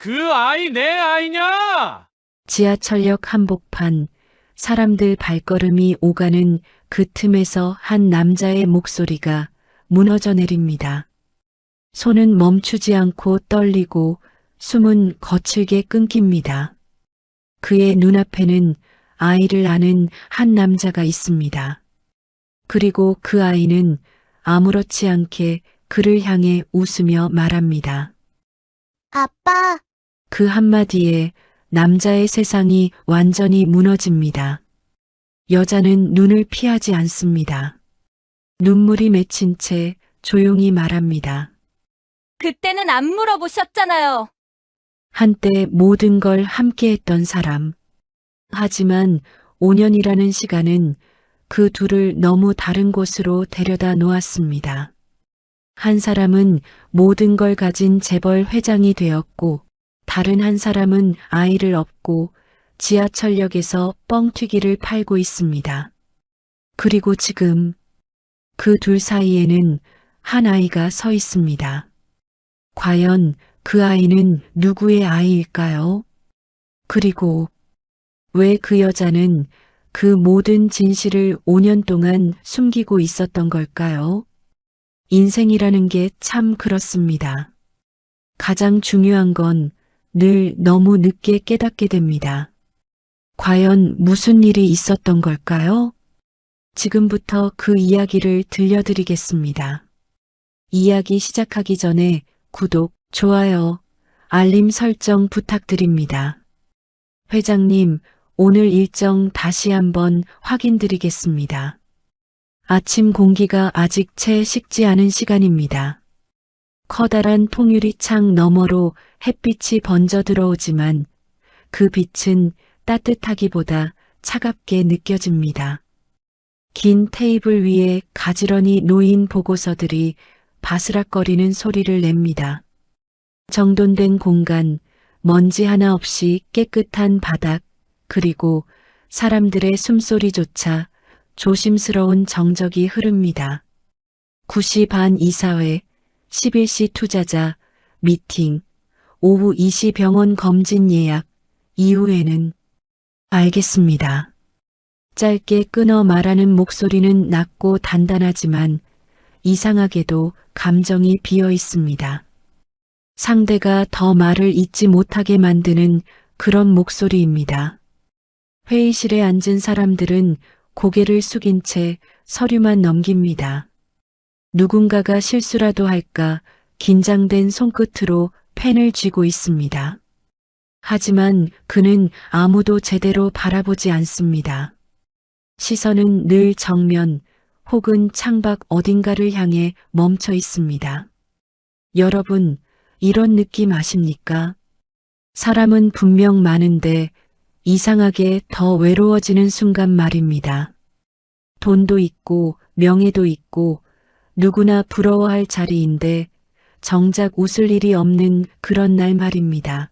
그 아이 내 아이냐? 지하철역 한복판, 사람들 발걸음이 오가는 그 틈에서 한 남자의 목소리가 무너져 내립니다. 손은 멈추지 않고 떨리고 숨은 거칠게 끊깁니다. 그의 눈앞에는 아이를 안은 한 남자가 있습니다. 그리고 그 아이는 아무렇지 않게 그를 향해 웃으며 말합니다. 아빠, 그 한마디에 남자의 세상이 완전히 무너집니다. 여자는 눈을 피하지 않습니다. 눈물이 맺힌 채 조용히 말합니다. 그때는 안 물어보셨잖아요. 한때 모든 걸 함께했던 사람. 하지만 5년이라는 시간은 그 둘을 너무 다른 곳으로 데려다 놓았습니다. 한 사람은 모든 걸 가진 재벌 회장이 되었고, 다른 한 사람은 아이를 업고 지하철역에서 뻥튀기를 팔고 있습니다. 그리고 지금 그 둘 사이에는 한 아이가 서 있습니다. 과연 그 아이는 누구의 아이일까요? 그리고 왜 그 여자는 그 모든 진실을 5년 동안 숨기고 있었던 걸까요? 인생이라는 게 참 그렇습니다. 가장 중요한 건 늘 너무 늦게 깨닫게 됩니다. 과연 무슨 일이 있었던 걸까요? 지금부터 그 이야기를 들려드리겠습니다. 이야기 시작하기 전에 구독, 좋아요, 알림 설정 부탁드립니다. 회장님, 오늘 일정 다시 한번 확인드리겠습니다. 아침 공기가 아직 채 식지 않은 시간입니다. 커다란 통유리 창 너머로 햇빛이 번져 들어오지만 그 빛은 따뜻하기보다 차갑게 느껴집니다. 긴 테이블 위에 가지런히 놓인 보고서들이 바스락거리는 소리를 냅니다. 정돈된 공간, 먼지 하나 없이 깨끗한 바닥, 그리고 사람들의 숨소리조차 조심스러운 정적이 흐릅니다. 9시 반 이사회, 11시 투자자, 미팅, 오후 2시 병원 검진 예약, 이후에는 알겠습니다. 짧게 끊어 말하는 목소리는 낮고 단단하지만 이상하게도 감정이 비어 있습니다. 상대가 더 말을 잇지 못하게 만드는 그런 목소리입니다. 회의실에 앉은 사람들은 고개를 숙인 채 서류만 넘깁니다. 누군가가 실수라도 할까 긴장된 손끝으로 펜을 쥐고 있습니다. 하지만 그는 아무도 제대로 바라보지 않습니다. 시선은 늘 정면 혹은 창밖 어딘가를 향해 멈춰 있습니다. 여러분, 이런 느낌 아십니까? 사람은 분명 많은데 이상하게 더 외로워지는 순간 말입니다. 돈도 있고 명예도 있고 누구나 부러워할 자리인데 정작 웃을 일이 없는 그런 날 말입니다.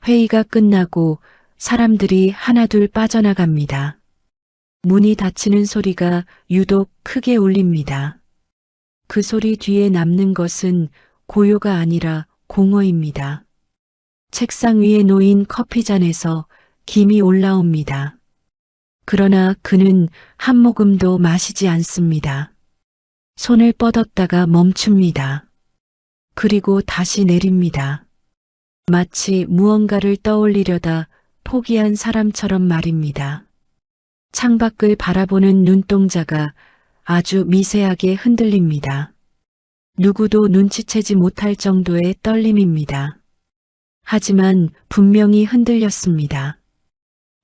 회의가 끝나고 사람들이 하나둘 빠져나갑니다. 문이 닫히는 소리가 유독 크게 울립니다. 그 소리 뒤에 남는 것은 고요가 아니라 공허입니다. 책상 위에 놓인 커피잔에서 김이 올라옵니다. 그러나 그는 한 모금도 마시지 않습니다. 손을 뻗었다가 멈춥니다. 그리고 다시 내립니다. 마치 무언가를 떠올리려다 포기한 사람처럼 말입니다. 창밖을 바라보는 눈동자가 아주 미세하게 흔들립니다. 누구도 눈치채지 못할 정도의 떨림입니다. 하지만 분명히 흔들렸습니다.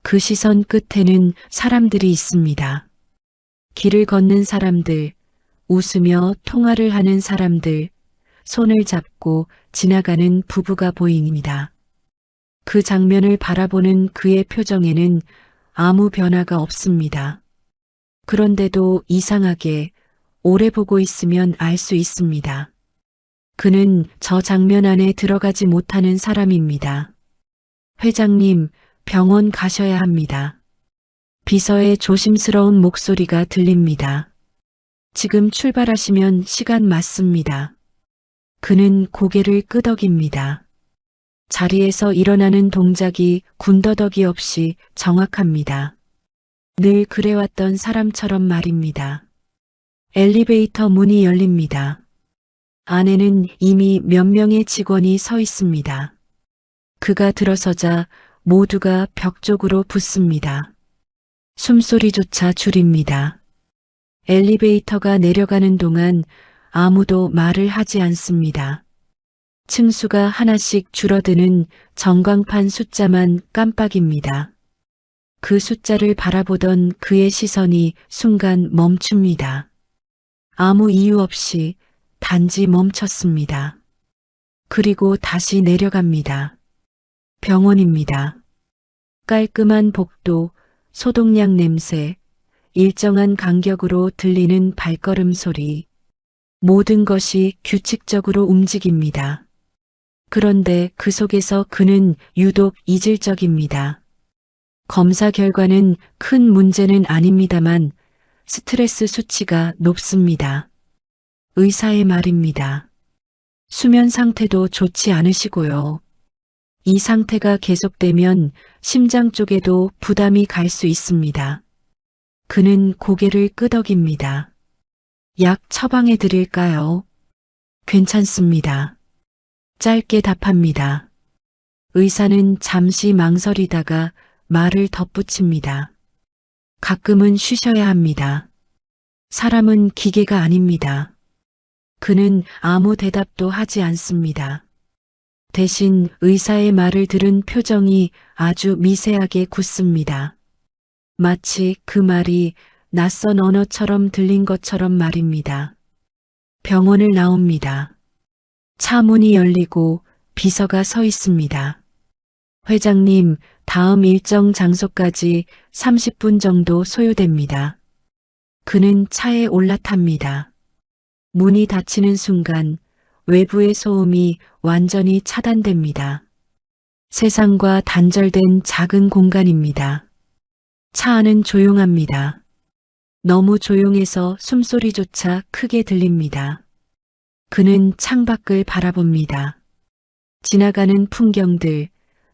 그 시선 끝에는 사람들이 있습니다. 길을 걷는 사람들, 웃으며 통화를 하는 사람들, 손을 잡고 지나가는 부부가 보입니다. 그 장면을 바라보는 그의 표정에는 아무 변화가 없습니다. 그런데도 이상하게 오래 보고 있으면 알 수 있습니다. 그는 저 장면 안에 들어가지 못하는 사람입니다. 회장님, 병원 가셔야 합니다. 비서의 조심스러운 목소리가 들립니다. 지금 출발하시면 시간 맞습니다. 그는 고개를 끄덕입니다. 자리에서 일어나는 동작이 군더더기 없이 정확합니다. 늘 그래왔던 사람처럼 말입니다. 엘리베이터 문이 열립니다. 안에는 이미 몇 명의 직원이 서 있습니다. 그가 들어서자 모두가 벽 쪽으로 붙습니다. 숨소리조차 줄입니다. 엘리베이터가 내려가는 동안 아무도 말을 하지 않습니다. 층수가 하나씩 줄어드는 전광판 숫자만 깜빡입니다. 그 숫자를 바라보던 그의 시선이 순간 멈춥니다. 아무 이유 없이 단지 멈췄습니다. 그리고 다시 내려갑니다. 병원입니다. 깔끔한 복도, 소독약 냄새, 일정한 간격으로 들리는 발걸음 소리, 모든 것이 규칙적으로 움직입니다. 그런데 그 속에서 그는 유독 이질적입니다. 검사 결과는 큰 문제는 아닙니다만 스트레스 수치가 높습니다. 의사의 말입니다. 수면 상태도 좋지 않으시고요. 이 상태가 계속되면 심장 쪽에도 부담이 갈 수 있습니다. 그는 고개를 끄덕입니다. 약 처방해 드릴까요? 괜찮습니다. 짧게 답합니다. 의사는 잠시 망설이다가 말을 덧붙입니다. 가끔은 쉬셔야 합니다. 사람은 기계가 아닙니다. 그는 아무 대답도 하지 않습니다. 대신 의사의 말을 들은 표정이 아주 미세하게 굳습니다. 마치 그 말이 낯선 언어처럼 들린 것처럼 말입니다. 병원을 나옵니다. 차 문이 열리고 비서가 서 있습니다. 회장님, 다음 일정 장소까지 30분 정도 소요됩니다. 그는 차에 올라탑니다. 문이 닫히는 순간 외부의 소음이 완전히 차단됩니다. 세상과 단절된 작은 공간입니다. 차 안은 조용합니다. 너무 조용해서 숨소리조차 크게 들립니다. 그는 창밖을 바라봅니다. 지나가는 풍경들,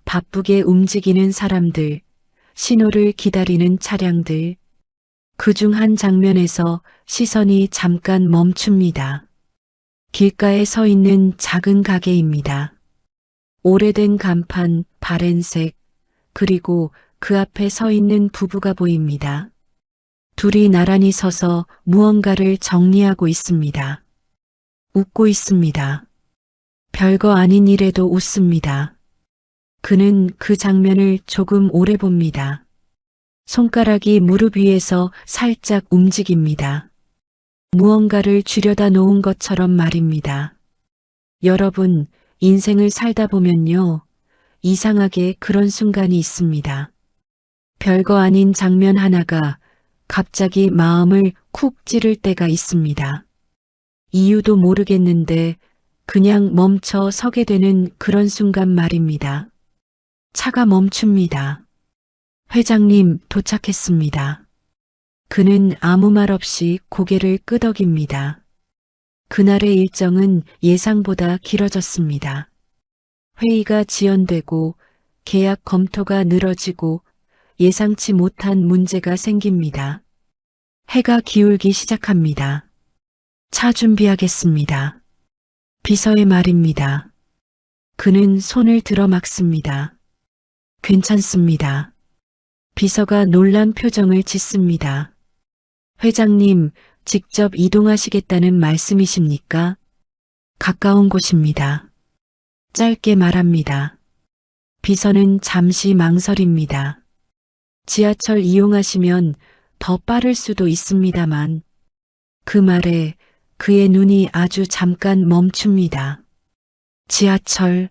바쁘게 움직이는 사람들, 신호를 기다리는 차량들. 그중 한 장면에서 시선이 잠깐 멈춥니다. 길가에 서 있는 작은 가게입니다. 오래된 간판, 바랜색, 그리고 그 앞에 서 있는 부부가 보입니다. 둘이 나란히 서서 무언가를 정리하고 있습니다. 웃고 있습니다. 별거 아닌 일에도 웃습니다. 그는 그 장면을 조금 오래 봅니다. 손가락이 무릎 위에서 살짝 움직입니다. 무언가를 쥐려다 놓은 것처럼 말입니다. 여러분, 인생을 살다 보면요, 이상하게 그런 순간이 있습니다. 별거 아닌 장면 하나가 갑자기 마음을 쿡 찌를 때가 있습니다. 이유도 모르겠는데 그냥 멈춰 서게 되는 그런 순간 말입니다. 차가 멈춥니다. 회장님, 도착했습니다. 그는 아무 말 없이 고개를 끄덕입니다. 그날의 일정은 예상보다 길어졌습니다. 회의가 지연되고 계약 검토가 늘어지고 예상치 못한 문제가 생깁니다. 해가 기울기 시작합니다. 차 준비하겠습니다. 비서의 말입니다. 그는 손을 들어 막습니다. 괜찮습니다. 비서가 놀란 표정을 짓습니다. 회장님, 직접 이동하시겠다는 말씀이십니까? 가까운 곳입니다. 짧게 말합니다. 비서는 잠시 망설입니다. 지하철 이용하시면 더 빠를 수도 있습니다만. 그 말에 그의 눈이 아주 잠깐 멈춥니다. 지하철.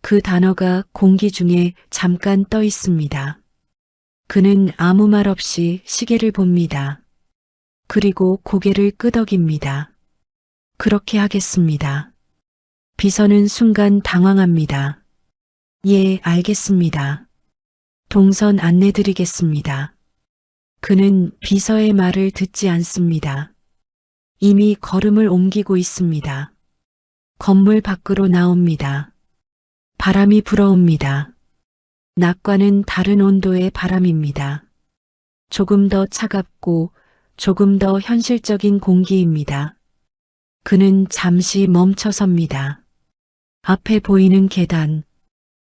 그 단어가 공기 중에 잠깐 떠 있습니다. 그는 아무 말 없이 시계를 봅니다. 그리고 고개를 끄덕입니다. 그렇게 하겠습니다. 비서는 순간 당황합니다. 예, 알겠습니다. 동선 안내드리겠습니다. 그는 비서의 말을 듣지 않습니다. 이미 걸음을 옮기고 있습니다. 건물 밖으로 나옵니다. 바람이 불어옵니다. 낮과는 다른 온도의 바람입니다. 조금 더 차갑고 조금 더 현실적인 공기입니다. 그는 잠시 멈춰 섭니다. 앞에 보이는 계단,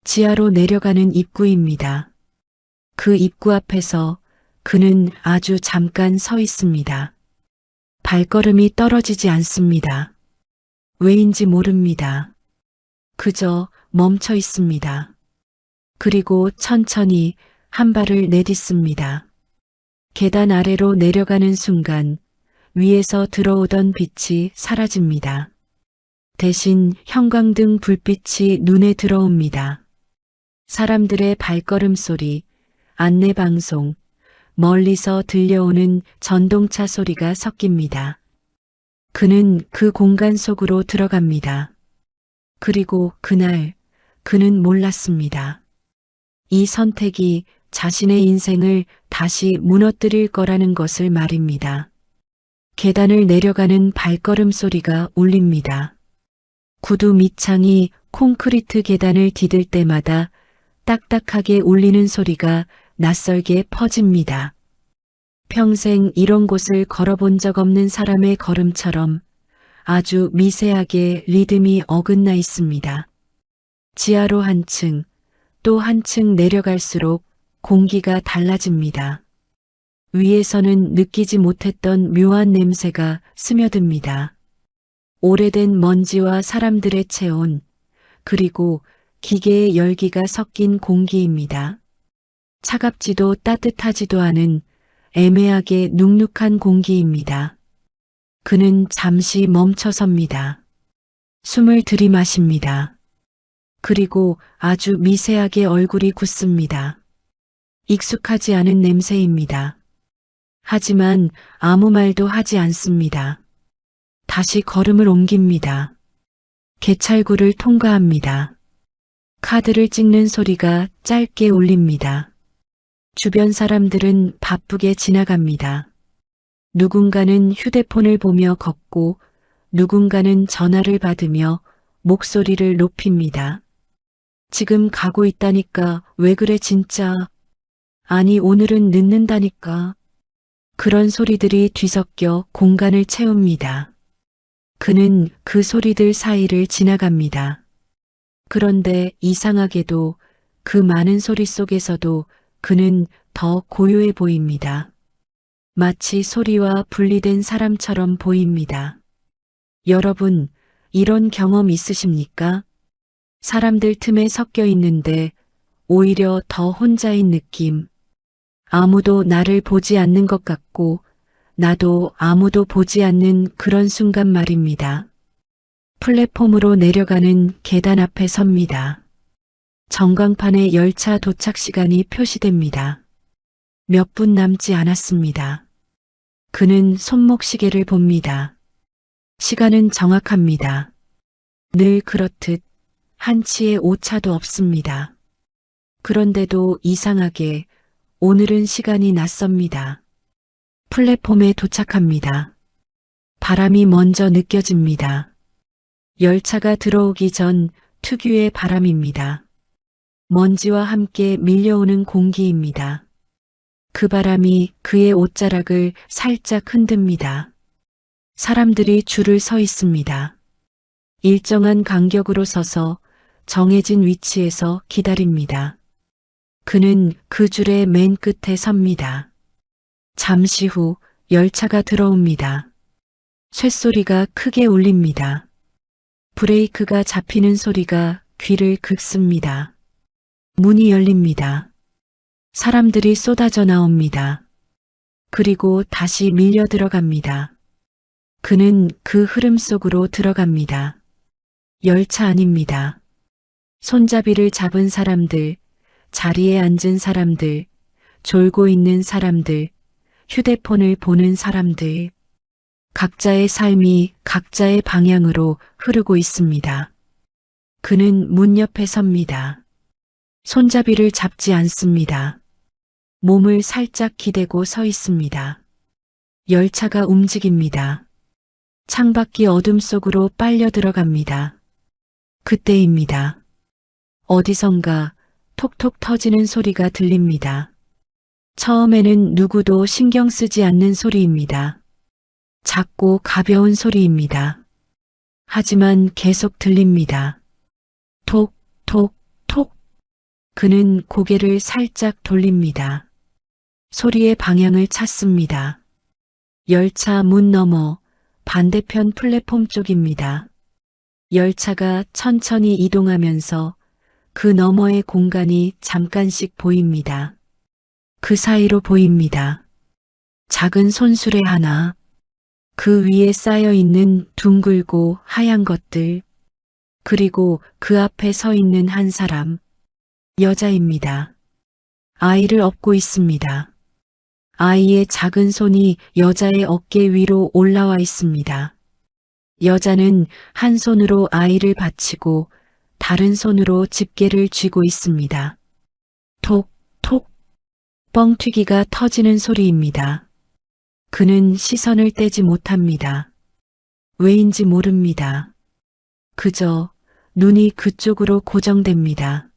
지하로 내려가는 입구입니다. 그 입구 앞에서 그는 아주 잠깐 서 있습니다. 발걸음이 떨어지지 않습니다. 왜인지 모릅니다. 그저 멈춰 있습니다. 그리고 천천히 한 발을 내딛습니다. 계단 아래로 내려가는 순간 위에서 들어오던 빛이 사라집니다. 대신 형광등 불빛이 눈에 들어옵니다. 사람들의 발걸음 소리, 안내방송, 멀리서 들려오는 전동차 소리가 섞입니다. 그는 그 공간 속으로 들어갑니다. 그리고 그날 그는 몰랐습니다. 이 선택이 자신의 인생을 다시 무너뜨릴 거라는 것을 말입니다. 계단을 내려가는 발걸음 소리가 울립니다. 구두 밑창이 콘크리트 계단을 디딜 때마다 딱딱하게 울리는 소리가 낯설게 퍼집니다. 평생 이런 곳을 걸어본 적 없는 사람의 걸음처럼 아주 미세하게 리듬이 어긋나 있습니다. 지하로 한층, 또 한층 내려갈수록 공기가 달라집니다. 위에서는 느끼지 못했던 묘한 냄새가 스며듭니다. 오래된 먼지와 사람들의 체온, 그리고 기계의 열기가 섞인 공기입니다. 차갑지도 따뜻하지도 않은 애매하게 눅눅한 공기입니다. 그는 잠시 멈춰 섭니다. 숨을 들이마십니다. 그리고 아주 미세하게 얼굴이 굳습니다. 익숙하지 않은 냄새입니다. 하지만 아무 말도 하지 않습니다. 다시 걸음을 옮깁니다. 개찰구를 통과합니다. 카드를 찍는 소리가 짧게 울립니다. 주변 사람들은 바쁘게 지나갑니다. 누군가는 휴대폰을 보며 걷고 누군가는 전화를 받으며 목소리를 높입니다. 지금 가고 있다니까 왜 그래 진짜. 아니 오늘은 늦는다니까. 그런 소리들이 뒤섞여 공간을 채웁니다. 그는 그 소리들 사이를 지나갑니다. 그런데 이상하게도 그 많은 소리 속에서도 그는 더 고요해 보입니다. 마치 소리와 분리된 사람처럼 보입니다. 여러분, 이런 경험 있으십니까? 사람들 틈에 섞여 있는데 오히려 더 혼자인 느낌. 아무도 나를 보지 않는 것 같고 나도 아무도 보지 않는 그런 순간 말입니다. 플랫폼으로 내려가는 계단 앞에 섭니다. 전광판에 열차 도착 시간이 표시됩니다. 몇 분 남지 않았습니다. 그는 손목시계를 봅니다. 시간은 정확합니다. 늘 그렇듯 한치의 오차도 없습니다. 그런데도 이상하게 오늘은 시간이 낯섭니다. 플랫폼에 도착합니다. 바람이 먼저 느껴집니다. 열차가 들어오기 전 특유의 바람입니다. 먼지와 함께 밀려오는 공기입니다. 그 바람이 그의 옷자락을 살짝 흔듭니다. 사람들이 줄을 서 있습니다. 일정한 간격으로 서서 정해진 위치에서 기다립니다. 그는 그 줄의 맨 끝에 섭니다. 잠시 후 열차가 들어옵니다. 쇳소리가 크게 울립니다. 브레이크가 잡히는 소리가 귀를 긁습니다. 문이 열립니다. 사람들이 쏟아져 나옵니다. 그리고 다시 밀려 들어갑니다. 그는 그 흐름 속으로 들어갑니다. 열차 안입니다. 손잡이를 잡은 사람들, 자리에 앉은 사람들, 졸고 있는 사람들, 휴대폰을 보는 사람들, 각자의 삶이 각자의 방향으로 흐르고 있습니다. 그는 문 옆에 섭니다. 손잡이를 잡지 않습니다. 몸을 살짝 기대고 서 있습니다. 열차가 움직입니다. 창밖이 어둠 속으로 빨려 들어갑니다. 그때입니다. 어디선가 톡톡 터지는 소리가 들립니다. 처음에는 누구도 신경 쓰지 않는 소리입니다. 작고 가벼운 소리입니다. 하지만 계속 들립니다. 톡, 톡, 톡. 그는 고개를 살짝 돌립니다. 소리의 방향을 찾습니다. 열차 문 너머 반대편 플랫폼 쪽입니다. 열차가 천천히 이동하면서 그 너머의 공간이 잠깐씩 보입니다. 그 사이로 보입니다. 작은 손수레 하나, 그 위에 쌓여 있는 둥글고 하얀 것들, 그리고 그 앞에 서 있는 한 사람, 여자입니다. 아이를 업고 있습니다. 아이의 작은 손이 여자의 어깨 위로 올라와 있습니다. 여자는 한 손으로 아이를 받치고 다른 손으로 집게를 쥐고 있습니다. 톡, 톡. 뻥튀기가 터지는 소리입니다. 그는 시선을 떼지 못합니다. 왜인지 모릅니다. 그저 눈이 그쪽으로 고정됩니다.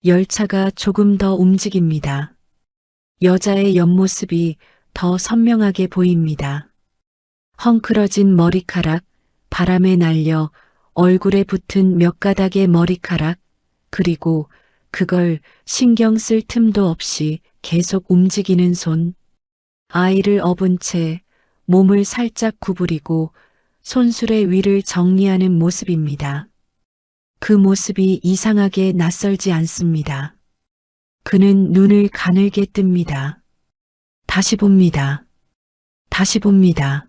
열차가 조금 더 움직입니다. 여자의 옆모습이 더 선명하게 보입니다. 헝클어진 머리카락, 바람에 날려 얼굴에 붙은 몇 가닥의 머리카락, 그리고 그걸 신경 쓸 틈도 없이 계속 움직이는 손. 아이를 업은 채 몸을 살짝 구부리고 손수레 위를 정리하는 모습입니다. 그 모습이 이상하게 낯설지 않습니다. 그는 눈을 가늘게 뜹니다. 다시 봅니다. 다시 봅니다.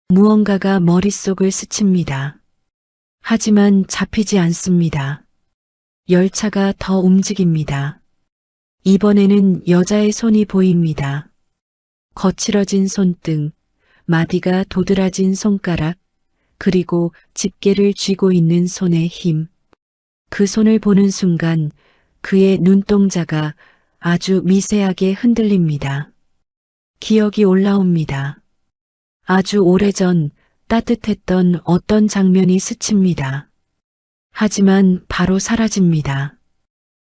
무언가가 머릿속을 스칩니다. 하지만 잡히지 않습니다. 열차가 더 움직입니다. 이번에는 여자의 손이 보입니다. 거칠어진 손등, 마디가 도드라진 손가락, 그리고 집게를 쥐고 있는 손의 힘. 그 손을 보는 순간 그의 눈동자가 아주 미세하게 흔들립니다. 기억이 올라옵니다. 아주 오래전 따뜻했던 어떤 장면이 스칩니다. 하지만 바로 사라집니다.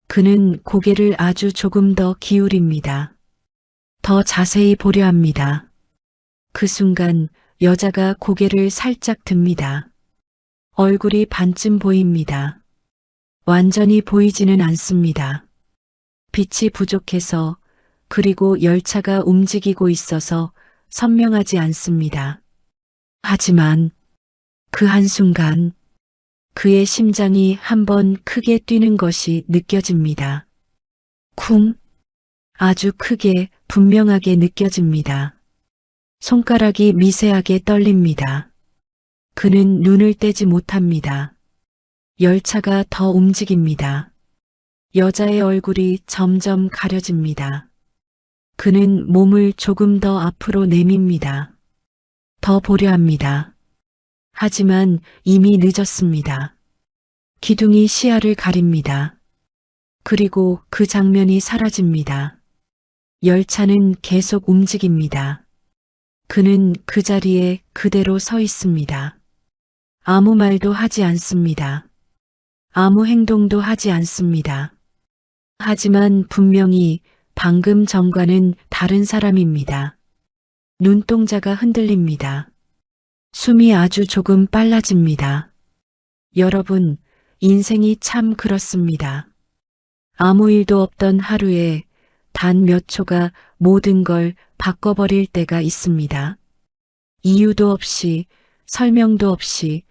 그는 고개를 아주 조금 더 기울입니다. 더 자세히 보려 합니다. 그 순간 여자가 고개를 살짝 듭니다. 얼굴이 반쯤 보입니다. 완전히 보이지는 않습니다. 빛이 부족해서, 그리고 열차가 움직이고 있어서 선명하지 않습니다. 하지만 그 한순간 그의 심장이 한번 크게 뛰는 것이 느껴집니다. 쿵! 아주 크게 분명하게 느껴집니다. 손가락이 미세하게 떨립니다. 그는 눈을 떼지 못합니다. 열차가 더 움직입니다. 여자의 얼굴이 점점 가려집니다. 그는 몸을 조금 더 앞으로 내밉니다. 더 보려 합니다. 하지만 이미 늦었습니다. 기둥이 시야를 가립니다. 그리고 그 장면이 사라집니다. 열차는 계속 움직입니다. 그는 그 자리에 그대로 서 있습니다. 아무 말도 하지 않습니다. 아무 행동도 하지 않습니다. 하지만 분명히 방금 전과는 다른 사람입니다. 눈동자가 흔들립니다. 숨이 아주 조금 빨라집니다. 여러분, 인생이 참 그렇습니다. 아무 일도 없던 하루에 단 몇 초가 모든 걸 바꿔버릴 때가 있습니다. 이유도 없이, 설명도 없이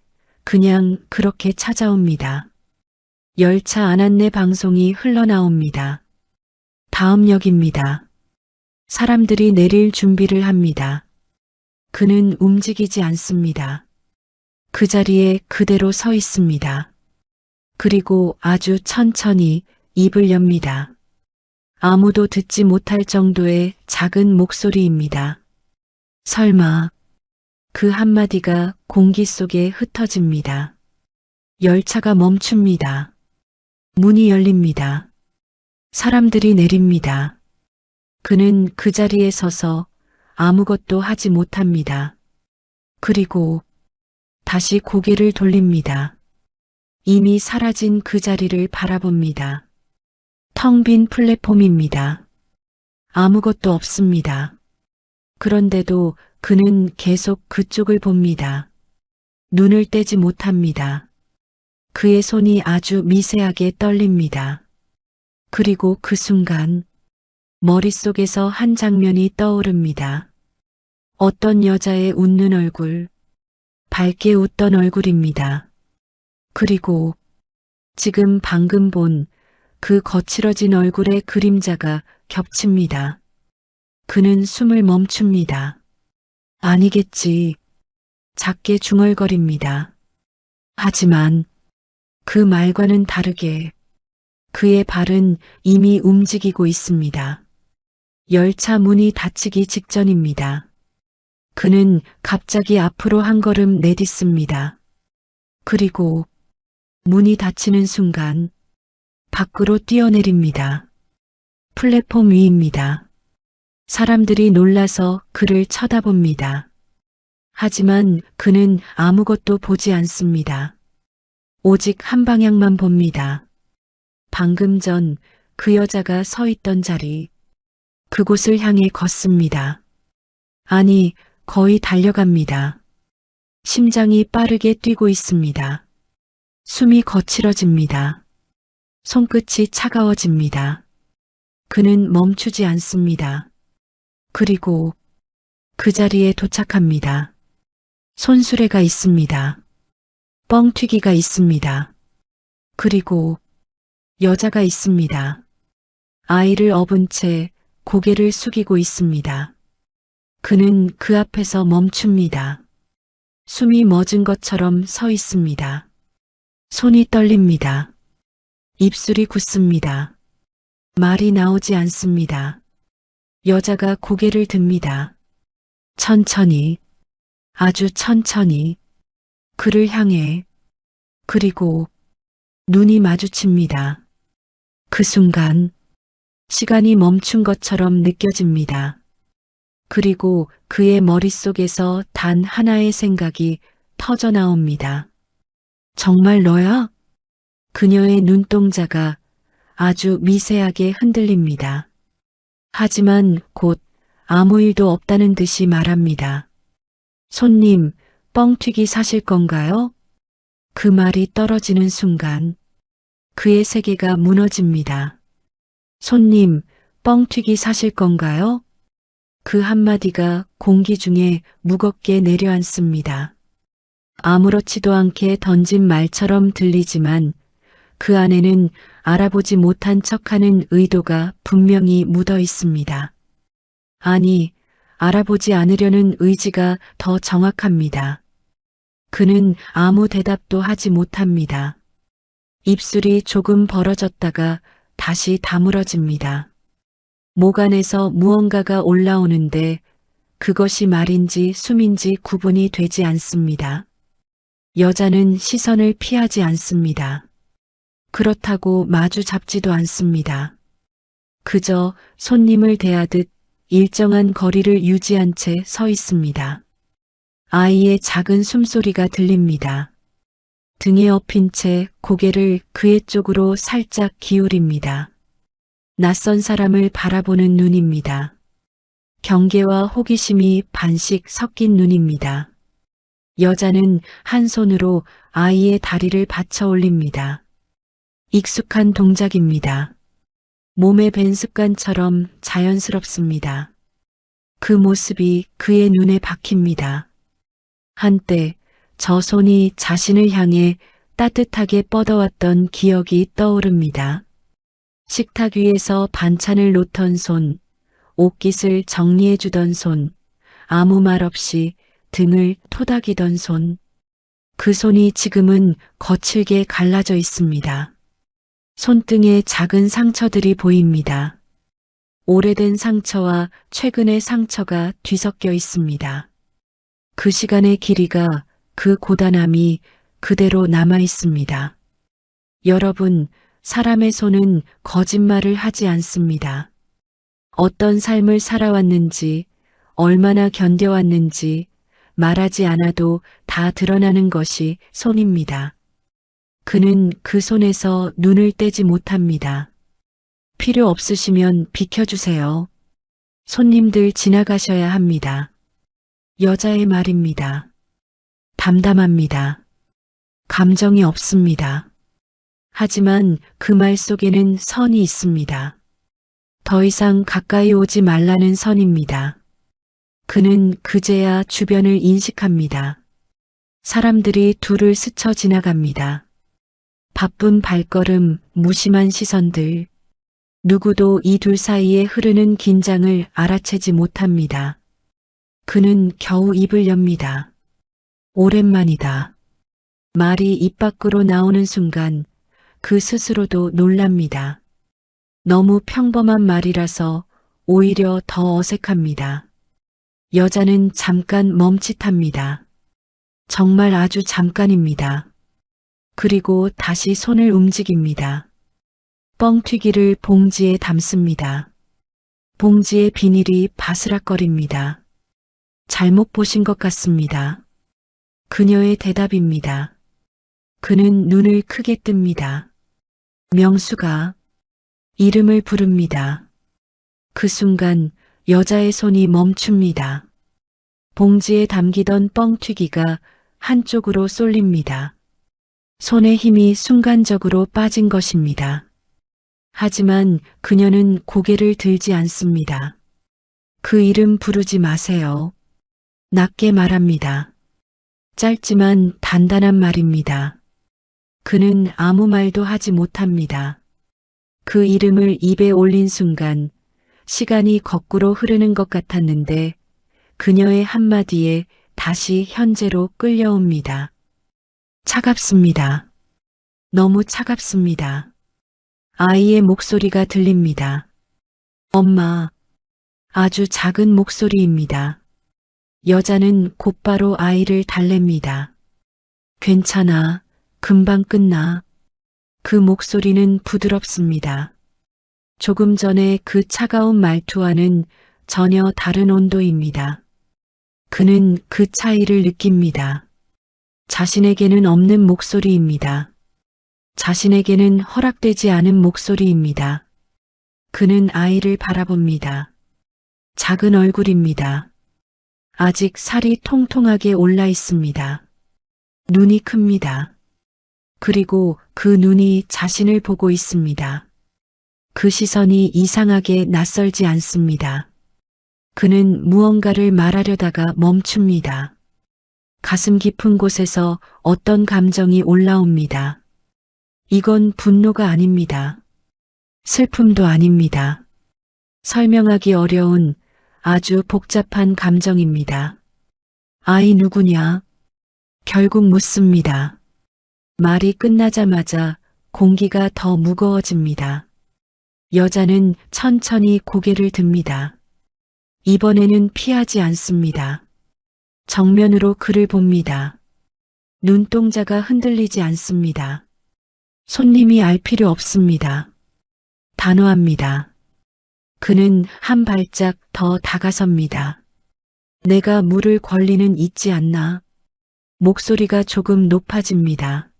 그냥 그렇게 찾아옵니다. 열차 안안내 방송이 흘러나옵니다. 다음 역입니다. 사람들이 내릴 준비를 합니다. 그는 움직이지 않습니다. 그 자리에 그대로 서 있습니다. 그리고 아주 천천히 입을 엽니다. 아무도 듣지 못할 정도의 작은 목소리입니다. 설마. 그 한마디가 공기 속에 흩어집니다. 열차가 멈춥니다. 문이 열립니다. 사람들이 내립니다. 그는 그 자리에 서서 아무것도 하지 못합니다. 그리고 다시 고개를 돌립니다. 이미 사라진 그 자리를 바라봅니다. 텅 빈 플랫폼입니다. 아무것도 없습니다. 그런데도 그는 계속 그쪽을 봅니다. 눈을 떼지 못합니다. 그의 손이 아주 미세하게 떨립니다. 그리고 그 순간 머릿속에서 한 장면이 떠오릅니다. 어떤 여자의 웃는 얼굴, 밝게 웃던 얼굴입니다. 그리고 지금 방금 본 그 거칠어진 얼굴의 그림자가 겹칩니다. 그는 숨을 멈춥니다. 아니겠지. 작게 중얼거립니다. 하지만 그 말과는 다르게 그의 발은 이미 움직이고 있습니다. 열차 문이 닫히기 직전입니다. 그는 갑자기 앞으로 한 걸음 내딛습니다. 그리고 문이 닫히는 순간 밖으로 뛰어내립니다. 플랫폼 위입니다. 사람들이 놀라서 그를 쳐다봅니다. 하지만 그는 아무것도 보지 않습니다. 오직 한 방향만 봅니다. 방금 전 그 여자가 서 있던 자리, 그곳을 향해 걷습니다. 아니, 거의 달려갑니다. 심장이 빠르게 뛰고 있습니다. 숨이 거칠어집니다. 손끝이 차가워집니다. 그는 멈추지 않습니다. 그리고 그 자리에 도착합니다. 손수레가 있습니다. 뻥튀기가 있습니다. 그리고 여자가 있습니다. 아이를 업은 채 고개를 숙이고 있습니다. 그는 그 앞에서 멈춥니다. 숨이 멎은 것처럼 서 있습니다. 손이 떨립니다. 입술이 굳습니다. 말이 나오지 않습니다. 여자가 고개를 듭니다. 천천히, 아주 천천히, 그를 향해, 그리고 눈이 마주칩니다. 그 순간, 시간이 멈춘 것처럼 느껴집니다. 그리고 그의 머릿속에서 단 하나의 생각이 터져 나옵니다. 정말 너야? 그녀의 눈동자가 아주 미세하게 흔들립니다. 하지만 곧 아무 일도 없다는 듯이 말합니다. 손님, 뻥튀기 사실 건가요? 그 말이 떨어지는 순간 그의 세계가 무너집니다. 손님, 뻥튀기 사실 건가요? 그 한마디가 공기 중에 무겁게 내려앉습니다. 아무렇지도 않게 던진 말처럼 들리지만 그 안에는 알아보지 못한 척하는 의도가 분명히 묻어 있습니다. 아니, 알아보지 않으려는 의지가 더 정확합니다. 그는 아무 대답도 하지 못합니다. 입술이 조금 벌어졌다가 다시 다물어집니다. 목 안에서 무언가가 올라오는데 그것이 말인지 숨인지 구분이 되지 않습니다. 여자는 시선을 피하지 않습니다. 그렇다고 마주 잡지도 않습니다. 그저 손님을 대하듯 일정한 거리를 유지한 채 서 있습니다. 아이의 작은 숨소리가 들립니다. 등에 엎인 채 고개를 그의 쪽으로 살짝 기울입니다. 낯선 사람을 바라보는 눈입니다. 경계와 호기심이 반씩 섞인 눈입니다. 여자는 한 손으로 아이의 다리를 받쳐 올립니다. 익숙한 동작입니다. 몸에 밴 습관처럼 자연스럽습니다. 그 모습이 그의 눈에 박힙니다. 한때 저 손이 자신을 향해 따뜻하게 뻗어왔던 기억이 떠오릅니다. 식탁 위에서 반찬을 놓던 손, 옷깃을 정리해주던 손, 아무 말 없이 등을 토닥이던 손. 그 손이 지금은 거칠게 갈라져 있습니다. 손등에 작은 상처들이 보입니다. 오래된 상처와 최근의 상처가 뒤섞여 있습니다. 그 시간의 길이가, 그 고단함이 그대로 남아 있습니다. 여러분, 사람의 손은 거짓말을 하지 않습니다. 어떤 삶을 살아왔는지, 얼마나 견뎌왔는지 말하지 않아도 다 드러나는 것이 손입니다. 그는 그 손에서 눈을 떼지 못합니다. 필요 없으시면 비켜주세요. 손님들 지나가셔야 합니다. 여자의 말입니다. 담담합니다. 감정이 없습니다. 하지만 그 말 속에는 선이 있습니다. 더 이상 가까이 오지 말라는 선입니다. 그는 그제야 주변을 인식합니다. 사람들이 둘을 스쳐 지나갑니다. 바쁜 발걸음, 무심한 시선들. 누구도 이 둘 사이에 흐르는 긴장을 알아채지 못합니다. 그는 겨우 입을 엽니다. 오랜만이다. 말이 입 밖으로 나오는 순간 그 스스로도 놀랍니다. 너무 평범한 말이라서 오히려 더 어색합니다. 여자는 잠깐 멈칫합니다. 정말 아주 잠깐입니다. 그리고 다시 손을 움직입니다. 뻥튀기를 봉지에 담습니다. 봉지의 비닐이 바스락거립니다. 잘못 보신 것 같습니다. 그녀의 대답입니다. 그는 눈을 크게 뜹니다. 명수가 이름을 부릅니다. 그 순간 여자의 손이 멈춥니다. 봉지에 담기던 뻥튀기가 한쪽으로 쏠립니다. 손의 힘이 순간적으로 빠진 것입니다. 하지만 그녀는 고개를 들지 않습니다. 그 이름 부르지 마세요. 낮게 말합니다. 짧지만 단단한 말입니다. 그는 아무 말도 하지 못합니다. 그 이름을 입에 올린 순간 시간이 거꾸로 흐르는 것 같았는데 그녀의 한마디에 다시 현재로 끌려옵니다. 차갑습니다. 너무 차갑습니다. 아이의 목소리가 들립니다. 엄마. 아주 작은 목소리입니다. 여자는 곧바로 아이를 달랩니다. 괜찮아. 금방 끝나. 그 목소리는 부드럽습니다. 조금 전에 그 차가운 말투와는 전혀 다른 온도입니다. 그는 그 차이를 느낍니다. 자신에게는 없는 목소리입니다. 자신에게는 허락되지 않은 목소리입니다. 그는 아이를 바라봅니다. 작은 얼굴입니다. 아직 살이 통통하게 올라 있습니다. 눈이 큽니다. 그리고 그 눈이 자신을 보고 있습니다. 그 시선이 이상하게 낯설지 않습니다. 그는 무언가를 말하려다가 멈춥니다. 가슴 깊은 곳에서 어떤 감정이 올라옵니다. 이건 분노가 아닙니다. 슬픔도 아닙니다. 설명하기 어려운 아주 복잡한 감정입니다. 아이 누구냐? 결국 묻습니다. 말이 끝나자마자 공기가 더 무거워집니다. 여자는 천천히 고개를 듭니다. 이번에는 피하지 않습니다. 정면으로 그를 봅니다. 눈동자가 흔들리지 않습니다. 손님이 알 필요 없습니다. 단호합니다. 그는 한 발짝 더 다가섭니다. 내가 물을 권리는 있지 않나? 목소리가 조금 높아집니다.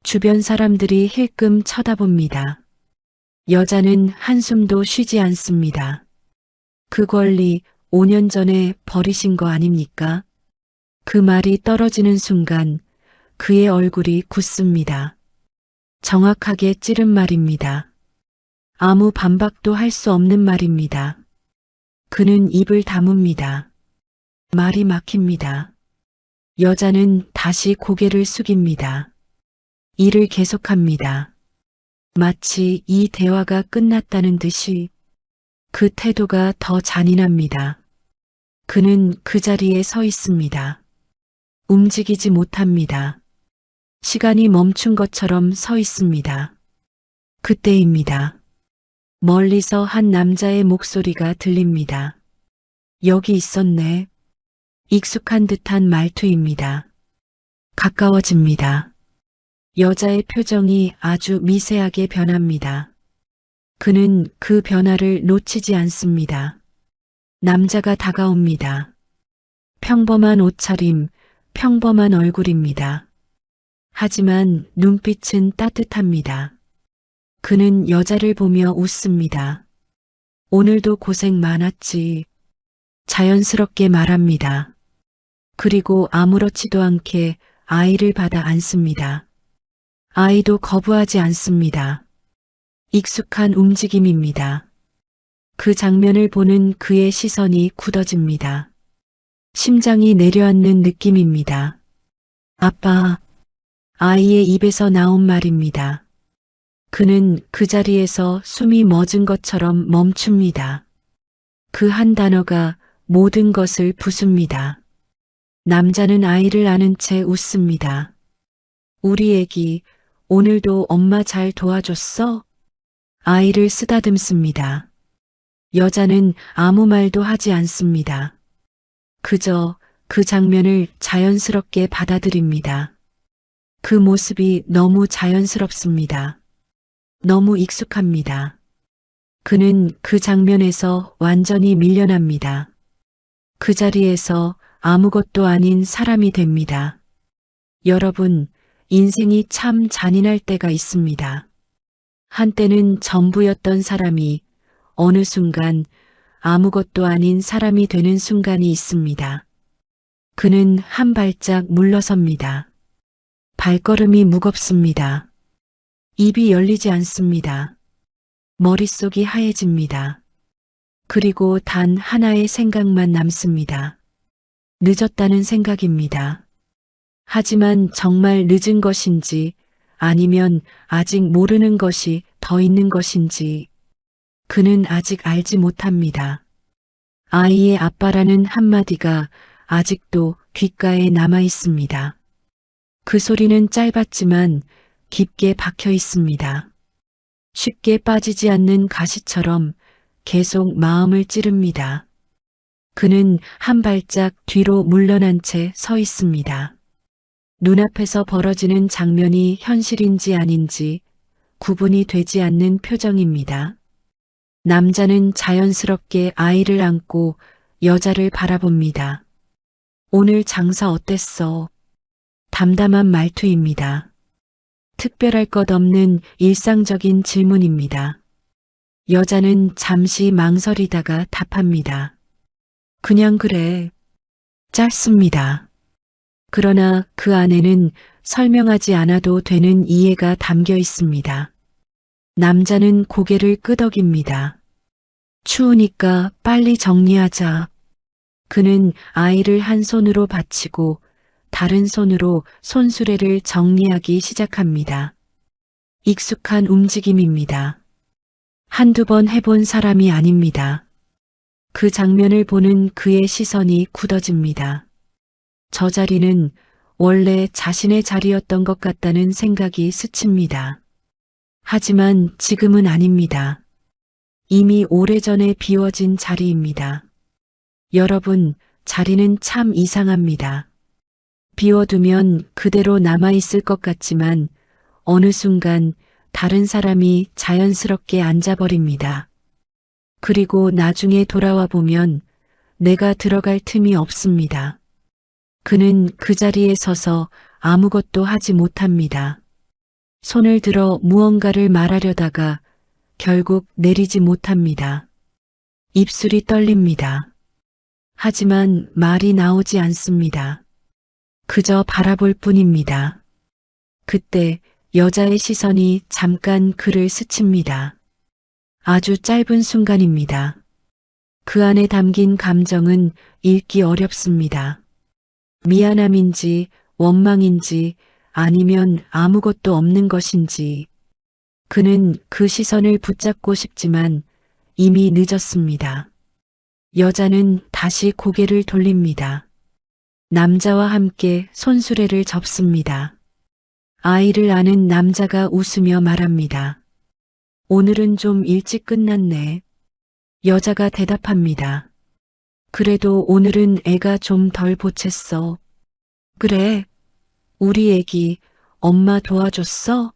주변 사람들이 힐끔 쳐다봅니다. 여자는 한숨도 쉬지 않습니다. 그 권리 5년 전에 버리신 거 아닙니까? 그 말이 떨어지는 순간 그의 얼굴이 굳습니다. 정확하게 찌른 말입니다. 아무 반박도 할 수 없는 말입니다. 그는 입을 다뭅니다. 말이 막힙니다. 여자는 다시 고개를 숙입니다. 일을 계속합니다. 마치 이 대화가 끝났다는 듯이 그 태도가 더 잔인합니다. 그는 그 자리에 서 있습니다. 움직이지 못합니다. 시간이 멈춘 것처럼 서 있습니다. 그때입니다. 멀리서 한 남자의 목소리가 들립니다. 여기 있었네. 익숙한 듯한 말투입니다. 가까워집니다. 여자의 표정이 아주 미세하게 변합니다. 그는 그 변화를 놓치지 않습니다. 남자가 다가옵니다. 평범한 옷차림, 평범한 얼굴입니다. 하지만 눈빛은 따뜻합니다. 그는 여자를 보며 웃습니다. 오늘도 고생 많았지. 자연스럽게 말합니다. 그리고 아무렇지도 않게 아이를 받아 안습니다. 아이도 거부하지 않습니다. 익숙한 움직임입니다. 그 장면을 보는 그의 시선이 굳어집니다. 심장이 내려앉는 느낌입니다. 아빠, 아이의 입에서 나온 말입니다. 그는 그 자리에서 숨이 멎은 것처럼 멈춥니다. 그 한 단어가 모든 것을 부숩니다. 남자는 아이를 안은 채 웃습니다. 우리 애기, 오늘도 엄마 잘 도와줬어? 아이를 쓰다듬습니다. 여자는 아무 말도 하지 않습니다. 그저 그 장면을 자연스럽게 받아들입니다. 그 모습이 너무 자연스럽습니다. 너무 익숙합니다. 그는 그 장면에서 완전히 밀려납니다. 그 자리에서 아무것도 아닌 사람이 됩니다. 여러분, 인생이 참 잔인할 때가 있습니다. 한때는 전부였던 사람이 어느 순간 아무것도 아닌 사람이 되는 순간이 있습니다. 그는 한 발짝 물러섭니다. 발걸음이 무겁습니다. 입이 열리지 않습니다. 머릿속이 하얘집니다. 그리고 단 하나의 생각만 남습니다. 늦었다는 생각입니다. 하지만 정말 늦은 것인지 아니면 아직 모르는 것이 더 있는 것인지 그는 아직 알지 못합니다. 아이의 아빠라는 한마디가 아직도 귓가에 남아 있습니다. 그 소리는 짧았지만 깊게 박혀 있습니다. 쉽게 빠지지 않는 가시처럼 계속 마음을 찌릅니다. 그는 한 발짝 뒤로 물러난 채 서 있습니다. 눈앞에서 벌어지는 장면이 현실인지 아닌지 구분이 되지 않는 표정입니다. 남자는 자연스럽게 아이를 안고 여자를 바라봅니다. 오늘 장사 어땠어? 담담한 말투입니다. 특별할 것 없는 일상적인 질문입니다. 여자는 잠시 망설이다가 답합니다. 그냥 그래. 짧습니다. 그러나 그 안에는 설명하지 않아도 되는 이해가 담겨 있습니다. 남자는 고개를 끄덕입니다. 추우니까 빨리 정리하자. 그는 아이를 한 손으로 받치고 다른 손으로 손수레를 정리하기 시작합니다. 익숙한 움직임입니다. 한두 번 해본 사람이 아닙니다. 그 장면을 보는 그의 시선이 굳어집니다. 저 자리는 원래 자신의 자리였던 것 같다는 생각이 스칩니다. 하지만 지금은 아닙니다. 이미 오래전에 비워진 자리입니다. 여러분, 자리는 참 이상합니다. 비워두면 그대로 남아있을 것 같지만 어느 순간 다른 사람이 자연스럽게 앉아버립니다. 그리고 나중에 돌아와 보면 내가 들어갈 틈이 없습니다. 그는 그 자리에 서서 아무것도 하지 못합니다. 손을 들어 무언가를 말하려다가 결국 내리지 못합니다. 입술이 떨립니다. 하지만 말이 나오지 않습니다. 그저 바라볼 뿐입니다. 그때 여자의 시선이 잠깐 그를 스칩니다. 아주 짧은 순간입니다. 그 안에 담긴 감정은 읽기 어렵습니다. 미안함인지 원망인지 아니면 아무것도 없는 것인지. 그는 그 시선을 붙잡고 싶지만 이미 늦었습니다. 여자는 다시 고개를 돌립니다. 남자와 함께 손수레를 접습니다. 아이를 안은 남자가 웃으며 말합니다. 오늘은 좀 일찍 끝났네. 여자가 대답합니다. 그래도 오늘은 애가 좀 덜 보챘어. 그래, 우리 애기 엄마 도와줬어?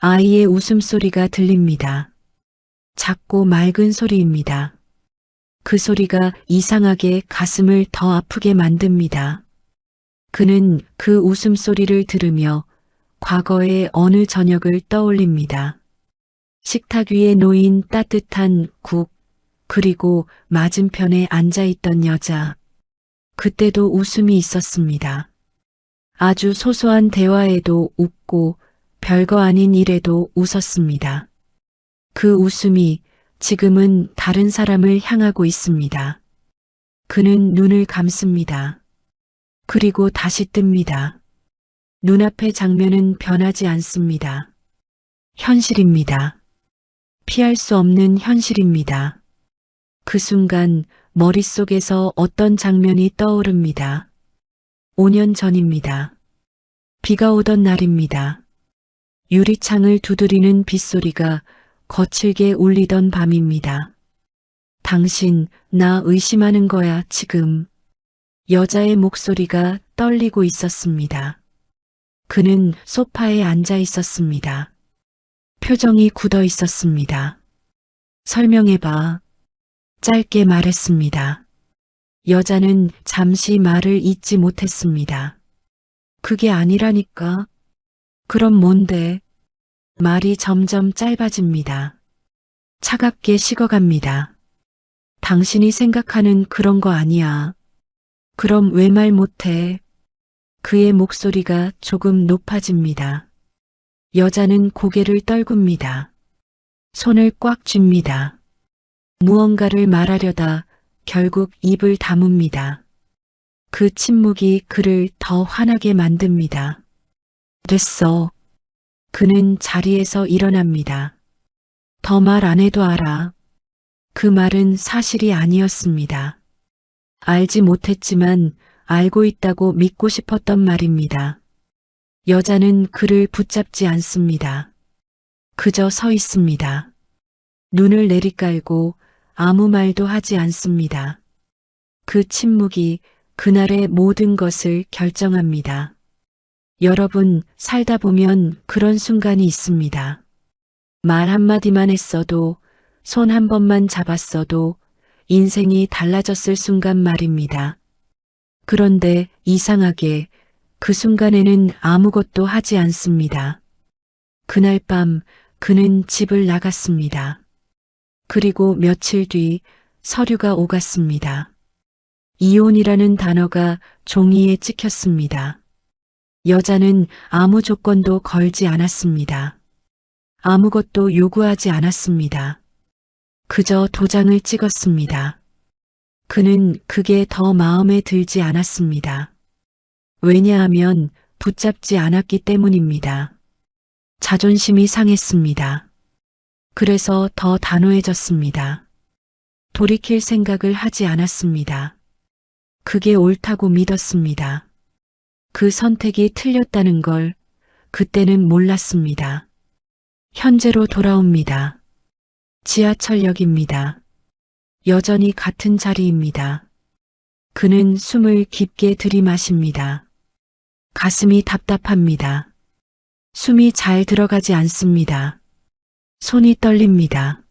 아이의 웃음소리가 들립니다. 작고 맑은 소리입니다. 그 소리가 이상하게 가슴을 더 아프게 만듭니다. 그는 그 웃음소리를 들으며 과거의 어느 저녁을 떠올립니다. 식탁 위에 놓인 따뜻한 국, 그리고 맞은편에 앉아있던 여자. 그때도 웃음이 있었습니다. 아주 소소한 대화에도 웃고 별거 아닌 일에도 웃었습니다. 그 웃음이 지금은 다른 사람을 향하고 있습니다. 그는 눈을 감습니다. 그리고 다시 뜹니다. 눈앞의 장면은 변하지 않습니다. 현실입니다. 피할 수 없는 현실입니다. 그 순간 머릿속에서 어떤 장면이 떠오릅니다. 5년 전입니다. 비가 오던 날입니다. 유리창을 두드리는 빗소리가 거칠게 울리던 밤입니다. 당신, 나 의심하는 거야, 지금. 여자의 목소리가 떨리고 있었습니다. 그는 소파에 앉아 있었습니다. 표정이 굳어 있었습니다. 설명해봐. 짧게 말했습니다. 여자는 잠시 말을 잇지 못했습니다. 그게 아니라니까. 그럼 뭔데? 말이 점점 짧아집니다. 차갑게 식어갑니다. 당신이 생각하는 그런 거 아니야. 그럼 왜 말 못해? 그의 목소리가 조금 높아집니다. 여자는 고개를 떨굽니다. 손을 꽉 쥡니다. 무언가를 말하려다 결국 입을 다뭅니다. 그 침묵이 그를 더 화나게 만듭니다. 됐어. 그는 자리에서 일어납니다. 더 말 안 해도 알아. 그 말은 사실이 아니었습니다. 알지 못했지만 알고 있다고 믿고 싶었던 말입니다. 여자는 그를 붙잡지 않습니다. 그저 서 있습니다. 눈을 내리깔고 아무 말도 하지 않습니다. 그 침묵이 그날의 모든 것을 결정합니다. 여러분, 살다 보면 그런 순간이 있습니다. 말 한마디만 했어도, 손 한 번만 잡았어도 인생이 달라졌을 순간 말입니다. 그런데 이상하게 그 순간에는 아무것도 하지 않습니다. 그날 밤 그는 집을 나갔습니다. 그리고 며칠 뒤 서류가 오갔습니다. 이혼이라는 단어가 종이에 찍혔습니다. 여자는 아무 조건도 걸지 않았습니다. 아무것도 요구하지 않았습니다. 그저 도장을 찍었습니다. 그는 그게 더 마음에 들지 않았습니다. 왜냐하면 붙잡지 않았기 때문입니다. 자존심이 상했습니다. 그래서 더 단호해졌습니다. 돌이킬 생각을 하지 않았습니다. 그게 옳다고 믿었습니다. 그 선택이 틀렸다는 걸 그때는 몰랐습니다. 현재로 돌아옵니다. 지하철역입니다. 여전히 같은 자리입니다. 그는 숨을 깊게 들이마십니다. 가슴이 답답합니다. 숨이 잘 들어가지 않습니다. 손이 떨립니다.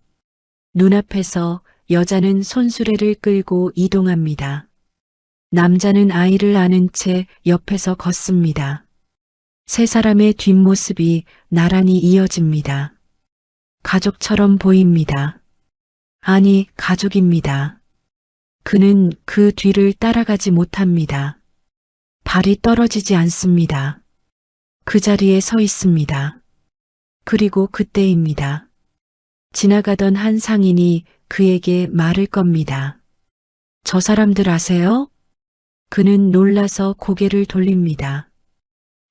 눈앞에서 여자는 손수레를 끌고 이동합니다. 남자는 아이를 안은 채 옆에서 걷습니다. 세 사람의 뒷모습이 나란히 이어집니다. 가족처럼 보입니다. 아니, 가족입니다. 그는 그 뒤를 따라가지 못합니다. 발이 떨어지지 않습니다. 그 자리에 서 있습니다. 그리고 그때입니다. 지나가던 한 상인이 그에게 말을 겁니다. 저 사람들 아세요? 그는 놀라서 고개를 돌립니다.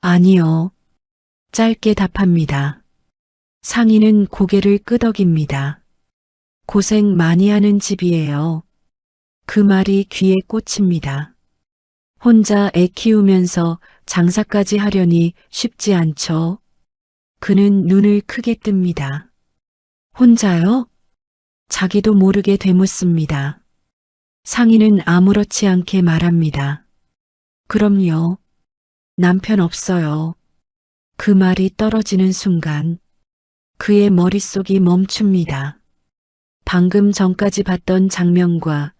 아니요. 짧게 답합니다. 상인은 고개를 끄덕입니다. 고생 많이 하는 집이에요. 그 말이 귀에 꽂힙니다. 혼자 애 키우면서 장사까지 하려니 쉽지 않죠. 그는 눈을 크게 뜹니다. 혼자요? 자기도 모르게 되묻습니다. 상인은 아무렇지 않게 말합니다. 그럼요. 남편 없어요. 그 말이 떨어지는 순간 그의 머릿속이 멈춥니다. 방금 전까지 봤던 장면과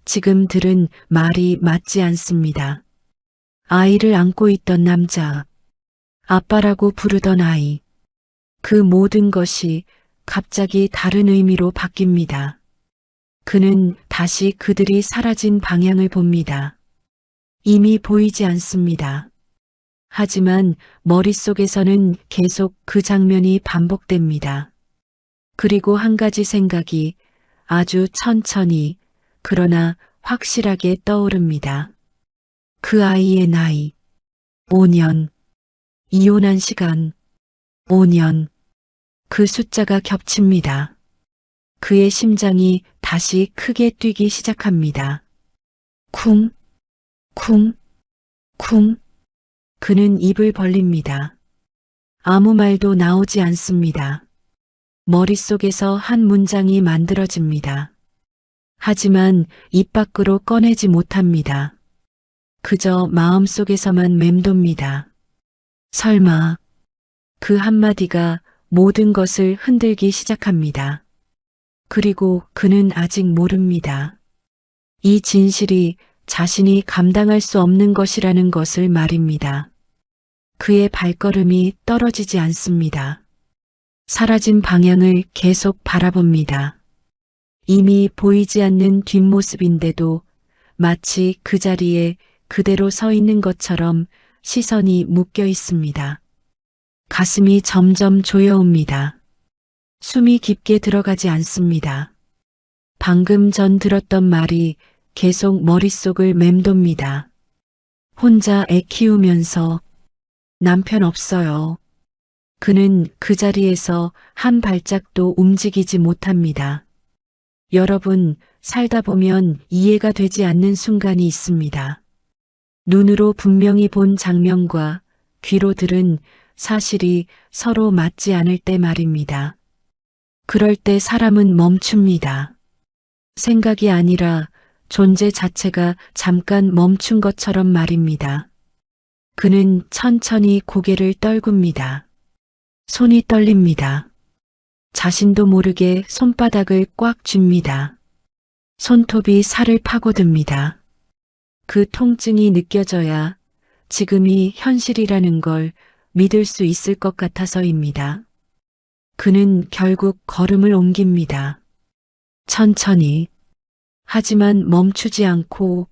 지금 들은 말이 맞지 않습니다. 아이를 안고 있던 남자, 아빠라고 부르던 아이. 그 모든 것이 갑자기 다른 의미로 바뀝니다. 그는 다시 그들이 사라진 방향을 봅니다. 이미 보이지 않습니다. 하지만 머릿속에서는 계속 그 장면이 반복됩니다. 그리고 한 가지 생각이 아주 천천히 그러나 확실하게 떠오릅니다. 그 아이의 나이. 5년. 이혼한 시간. 5년. 그 숫자가 겹칩니다. 그의 심장이 다시 크게 뛰기 시작합니다. 쿵, 쿵, 쿵. 그는 입을 벌립니다. 아무 말도 나오지 않습니다. 머릿속에서 한 문장이 만들어집니다. 하지만 입 밖으로 꺼내지 못합니다. 그저 마음속에서만 맴돕니다. 설마. 그 한마디가 모든 것을 흔들기 시작합니다. 그리고 그는 아직 모릅니다. 이 진실이 자신이 감당할 수 없는 것이라는 것을 말입니다. 그의 발걸음이 떨어지지 않습니다. 사라진 방향을 계속 바라봅니다. 이미 보이지 않는 뒷모습인데도 마치 그 자리에 그대로 서 있는 것처럼 시선이 묶여 있습니다. 가슴이 점점 조여옵니다. 숨이 깊게 들어가지 않습니다. 방금 전 들었던 말이 계속 머릿속을 맴돕니다. 혼자 애 키우면서 남편 없어요. 그는 그 자리에서 한 발짝도 움직이지 못합니다. 여러분, 살다 보면 이해가 되지 않는 순간이 있습니다. 눈으로 분명히 본 장면과 귀로 들은 사실이 서로 맞지 않을 때 말입니다. 그럴 때 사람은 멈춥니다. 생각이 아니라 존재 자체가 잠깐 멈춘 것처럼 말입니다. 그는 천천히 고개를 떨굽니다. 손이 떨립니다. 자신도 모르게 손바닥을 꽉 쥡니다. 손톱이 살을 파고듭니다. 그 통증이 느껴져야 지금이 현실이라는 걸 믿을 수 있을 것 같아서입니다. 그는 결국 걸음을 옮깁니다. 천천히. 하지만 멈추지 않고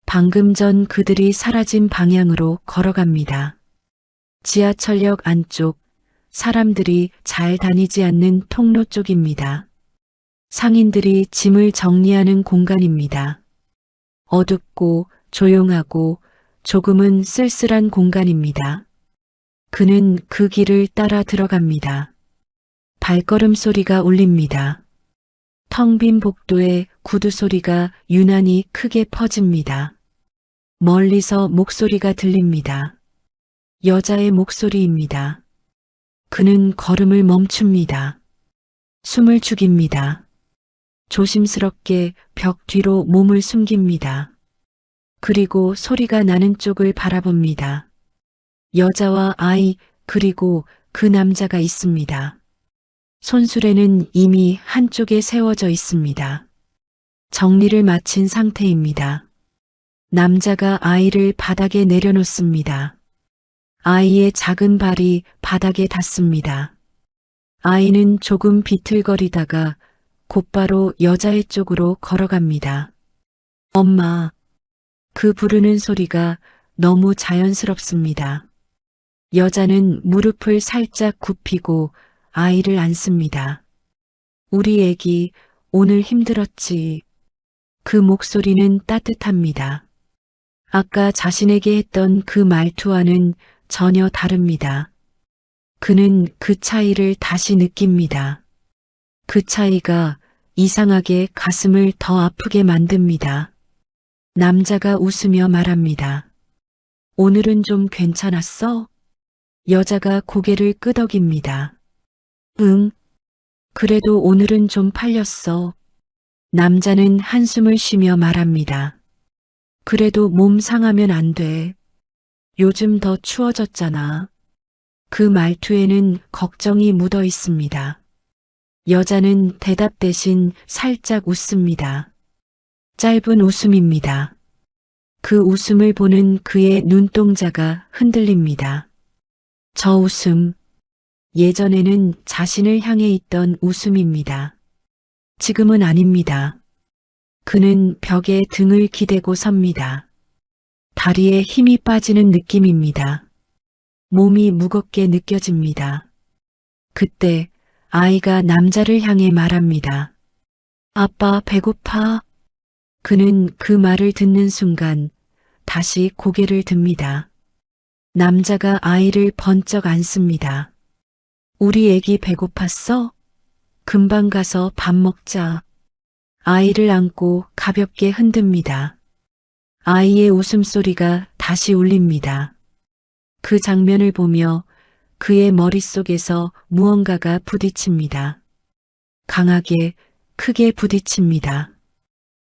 방금 전 그들이 사라진 방향으로 걸어갑니다. 지하철역 안쪽, 사람들이 잘 다니지 않는 통로 쪽입니다. 상인들이 짐을 정리하는 공간입니다. 어둡고 조용하고 조금은 쓸쓸한 공간입니다. 그는 그 길을 따라 들어갑니다. 발걸음 소리가 울립니다. 텅 빈 복도에 구두 소리가 유난히 크게 퍼집니다. 멀리서 목소리가 들립니다. 여자의 목소리입니다. 그는 걸음을 멈춥니다. 숨을 죽입니다. 조심스럽게 벽 뒤로 몸을 숨깁니다. 그리고 소리가 나는 쪽을 바라봅니다. 여자와 아이 그리고 그 남자가 있습니다. 손수레는 이미 한쪽에 세워져 있습니다. 정리를 마친 상태입니다. 남자가 아이를 바닥에 내려놓습니다. 아이의 작은 발이 바닥에 닿습니다. 아이는 조금 비틀거리다가 곧바로 여자의 쪽으로 걸어갑니다. 엄마. 그 부르는 소리가 너무 자연스럽습니다. 여자는 무릎을 살짝 굽히고 아이를 안습니다. 우리 애기 오늘 힘들었지. 그 목소리는 따뜻합니다. 아까 자신에게 했던 그 말투와는 전혀 다릅니다. 그는 그 차이를 다시 느낍니다. 그 차이가 이상하게 가슴을 더 아프게 만듭니다. 남자가 웃으며 말합니다. 오늘은 좀 괜찮았어? 여자가 고개를 끄덕입니다. 응. 그래도 오늘은 좀 팔렸어. 남자는 한숨을 쉬며 말합니다. 그래도 몸 상하면 안 돼. 요즘 더 추워졌잖아. 그 말투에는 걱정이 묻어 있습니다. 여자는 대답 대신 살짝 웃습니다. 짧은 웃음입니다. 그 웃음을 보는 그의 눈동자가 흔들립니다. 저 웃음, 예전에는 자신을 향해 있던 웃음입니다. 지금은 아닙니다. 그는 벽에 등을 기대고 섭니다. 다리에 힘이 빠지는 느낌입니다. 몸이 무겁게 느껴집니다. 그때 아이가 남자를 향해 말합니다. 아빠, 배고파? 그는 그 말을 듣는 순간 다시 고개를 듭니다. 남자가 아이를 번쩍 안습니다. 우리 애기 배고팠어? 금방 가서 밥 먹자. 아이를 안고 가볍게 흔듭니다. 아이의 웃음소리가 다시 울립니다. 그 장면을 보며 그의 머릿속에서 무언가가 부딪힙니다. 강하게, 크게 부딪힙니다.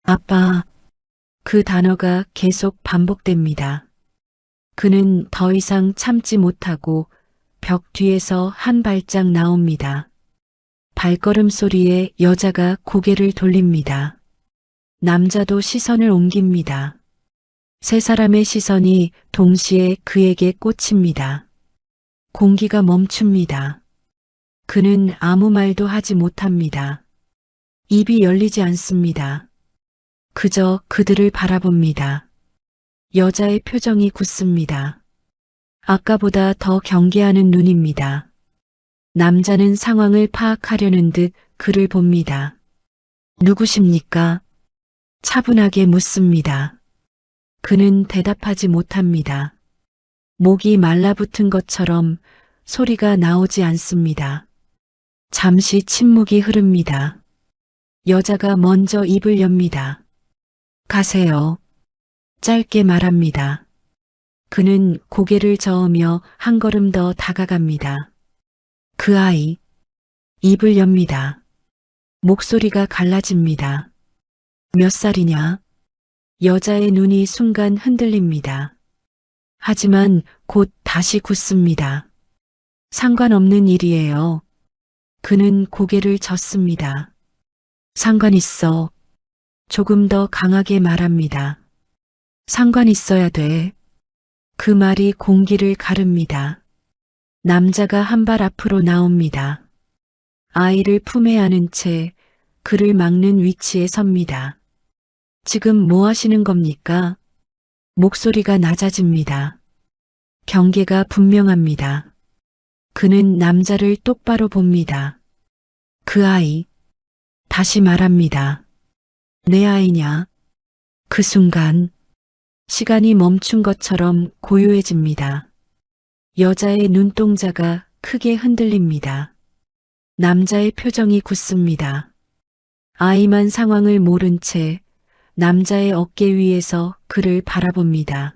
아빠. 그 단어가 계속 반복됩니다. 그는 더 이상 참지 못하고 벽 뒤에서 한 발짝 나옵니다. 발걸음 소리에 여자가 고개를 돌립니다. 남자도 시선을 옮깁니다. 세 사람의 시선이 동시에 그에게 꽂힙니다. 공기가 멈춥니다. 그는 아무 말도 하지 못합니다. 입이 열리지 않습니다. 그저 그들을 바라봅니다. 여자의 표정이 굳습니다. 아까보다 더 경계하는 눈입니다. 남자는 상황을 파악하려는 듯 그를 봅니다. 누구십니까? 차분하게 묻습니다. 그는 대답하지 못합니다. 목이 말라붙은 것처럼 소리가 나오지 않습니다. 잠시 침묵이 흐릅니다. 여자가 먼저 입을 엽니다. 가세요. 짧게 말합니다. 그는 고개를 저으며 한 걸음 더 다가갑니다. 그 아이. 입을 엽니다. 목소리가 갈라집니다. 몇 살이냐? 여자의 눈이 순간 흔들립니다. 하지만 곧 다시 굳습니다. 상관없는 일이에요. 그는 고개를 젓습니다. 상관 있어. 조금 더 강하게 말합니다. 상관 있어야 돼. 그 말이 공기를 가릅니다. 남자가 한 발 앞으로 나옵니다. 아이를 품에 안은 채 그를 막는 위치에 섭니다. 지금 뭐 하시는 겁니까? 목소리가 낮아집니다. 경계가 분명합니다. 그는 남자를 똑바로 봅니다. 그 아이. 다시 말합니다. 내 아이냐? 그 순간 시간이 멈춘 것처럼 고요해집니다. 여자의 눈동자가 크게 흔들립니다. 남자의 표정이 굳습니다. 아이만 상황을 모른 채 남자의 어깨 위에서 그를 바라봅니다.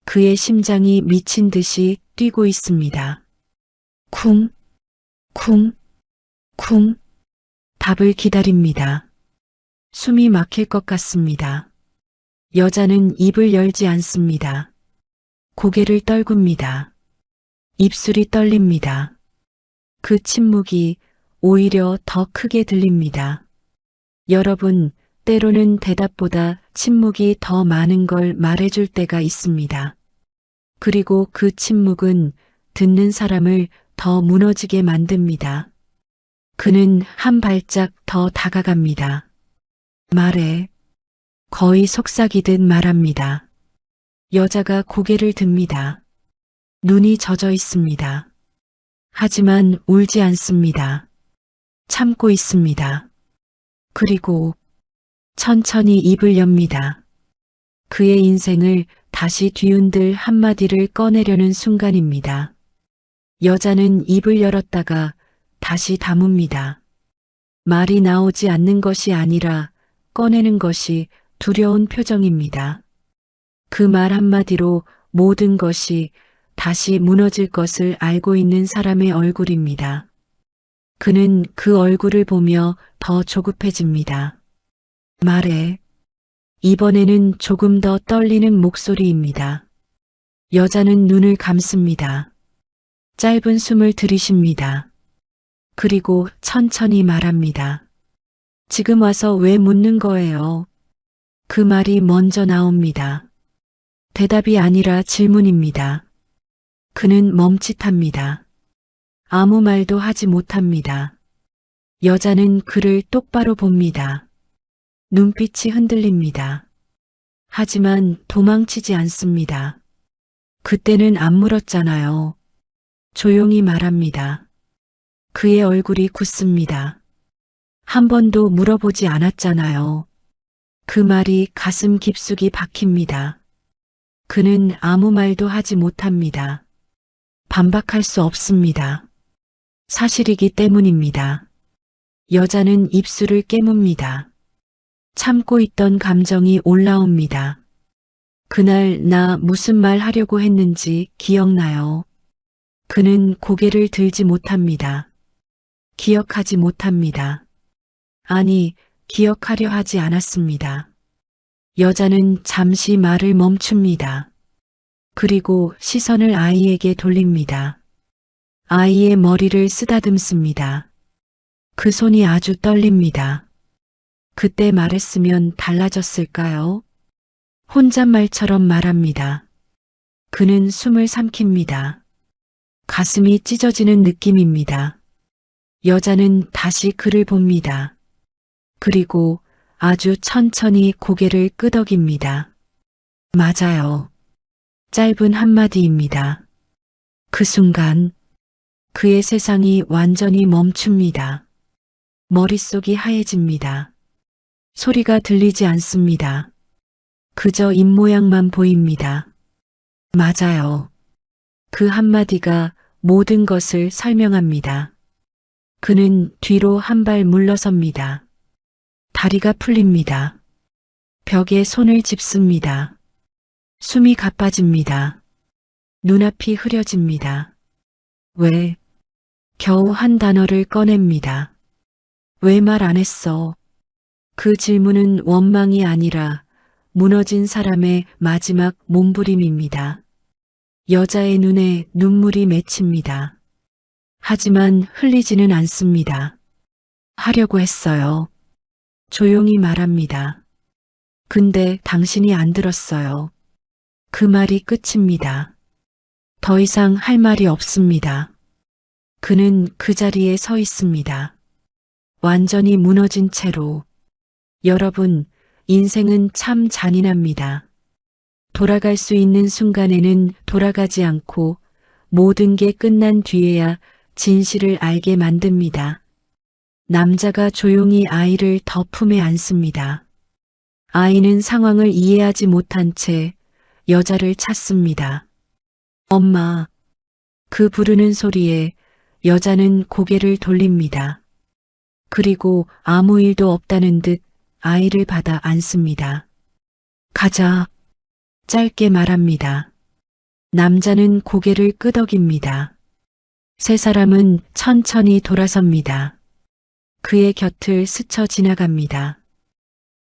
그의 심장이 미친 듯이 뛰고 있습니다. 쿵, 쿵, 쿵. 답을 기다립니다. 숨이 막힐 것 같습니다. 여자는 입을 열지 않습니다. 고개를 떨굽니다. 입술이 떨립니다. 그 침묵이 오히려 더 크게 들립니다. 여러분, 때로는 대답보다 침묵이 더 많은 걸 말해줄 때가 있습니다. 그리고 그 침묵은 듣는 사람을 더 무너지게 만듭니다. 그는 한 발짝 더 다가갑니다. 말해. 거의 속삭이듯 말합니다. 여자가 고개를 듭니다. 눈이 젖어 있습니다. 하지만 울지 않습니다. 참고 있습니다. 그리고 천천히 입을 엽니다. 그의 인생을 다시 뒤흔들 한마디를 꺼내려는 순간입니다. 여자는 입을 열었다가 다시 다뭅니다. 말이 나오지 않는 것이 아니라 꺼내는 것이 두려운 표정입니다. 그 말 한마디로 모든 것이 다시 무너질 것을 알고 있는 사람의 얼굴입니다. 그는 그 얼굴을 보며 더 조급해집니다. 말해. 이번에는 조금 더 떨리는 목소리입니다. 여자는 눈을 감습니다. 짧은 숨을 들이쉽니다. 그리고 천천히 말합니다. 지금 와서 왜 묻는 거예요? 그 말이 먼저 나옵니다. 대답이 아니라 질문입니다. 그는 멈칫합니다. 아무 말도 하지 못합니다. 여자는 그를 똑바로 봅니다. 눈빛이 흔들립니다. 하지만 도망치지 않습니다. 그때는 안 물었잖아요. 조용히 말합니다. 그의 얼굴이 굳습니다. 한 번도 물어보지 않았잖아요. 그 말이 가슴 깊숙이 박힙니다. 그는 아무 말도 하지 못합니다. 반박할 수 없습니다. 사실이기 때문입니다. 여자는 입술을 깨뭅니다. 참고 있던 감정이 올라옵니다. 그날 나 무슨 말 하려고 했는지 기억나요? 그는 고개를 들지 못합니다. 기억하지 못합니다. 아니, 기억하려 하지 않았습니다. 여자는 잠시 말을 멈춥니다. 그리고 시선을 아이에게 돌립니다. 아이의 머리를 쓰다듬습니다. 그 손이 아주 떨립니다. 그때 말했으면 달라졌을까요? 혼잣말처럼 말합니다. 그는 숨을 삼킵니다. 가슴이 찢어지는 느낌입니다. 여자는 다시 그를 봅니다. 그리고 아주 천천히 고개를 끄덕입니다. 맞아요. 짧은 한마디입니다. 그 순간 그의 세상이 완전히 멈춥니다. 머릿속이 하얘집니다. 소리가 들리지 않습니다. 그저 입모양만 보입니다. 맞아요. 그 한마디가 모든 것을 설명합니다. 그는 뒤로 한 발 물러섭니다. 다리가 풀립니다. 벽에 손을 짚습니다. 숨이 가빠집니다. 눈앞이 흐려집니다. 왜? 겨우 한 단어를 꺼냅니다. 왜 말 안 했어? 그 질문은 원망이 아니라 무너진 사람의 마지막 몸부림입니다. 여자의 눈에 눈물이 맺힙니다. 하지만 흘리지는 않습니다. 하려고 했어요. 조용히 말합니다. 근데 당신이 안 들었어요. 그 말이 끝입니다. 더 이상 할 말이 없습니다. 그는 그 자리에 서 있습니다. 완전히 무너진 채로. 여러분, 인생은 참 잔인합니다. 돌아갈 수 있는 순간에는 돌아가지 않고 모든 게 끝난 뒤에야 진실을 알게 만듭니다. 남자가 조용히 아이를 더 품에 안습니다. 아이는 상황을 이해하지 못한 채 여자를 찾습니다. 엄마. 그 부르는 소리에 여자는 고개를 돌립니다. 그리고 아무 일도 없다는 듯 아이를 받아 안습니다. 가자. 짧게 말합니다. 남자는 고개를 끄덕입니다. 세 사람은 천천히 돌아섭니다. 그의 곁을 스쳐 지나갑니다.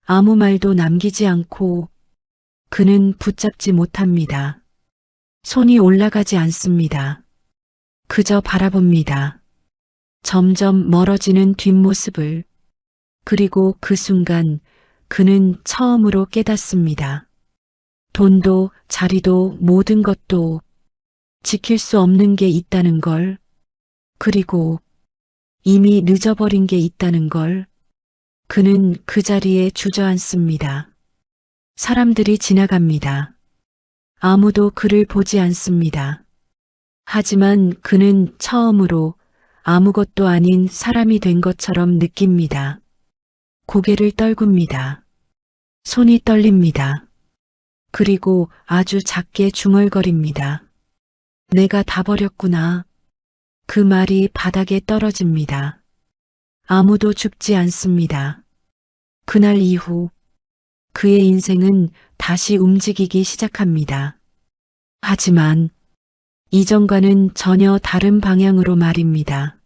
아무 말도 남기지 않고 그는 붙잡지 못합니다. 손이 올라가지 않습니다. 그저 바라봅니다. 점점 멀어지는 뒷모습을. 그리고 그 순간 그는 처음으로 깨닫습니다. 돈도 자리도 모든 것도 지킬 수 없는 게 있다는 걸. 그리고 이미 늦어버린 게 있다는 걸. 그는 그 자리에 주저앉습니다. 사람들이 지나갑니다. 아무도 그를 보지 않습니다. 하지만 그는 처음으로 아무것도 아닌 사람이 된 것처럼 느낍니다. 고개를 떨굽니다. 손이 떨립니다. 그리고 아주 작게 중얼거립니다. 내가 다 버렸구나. 그 말이 바닥에 떨어집니다. 아무도 죽지 않습니다. 그날 이후 그의 인생은 다시 움직이기 시작합니다. 하지만 이전과는 전혀 다른 방향으로 말입니다.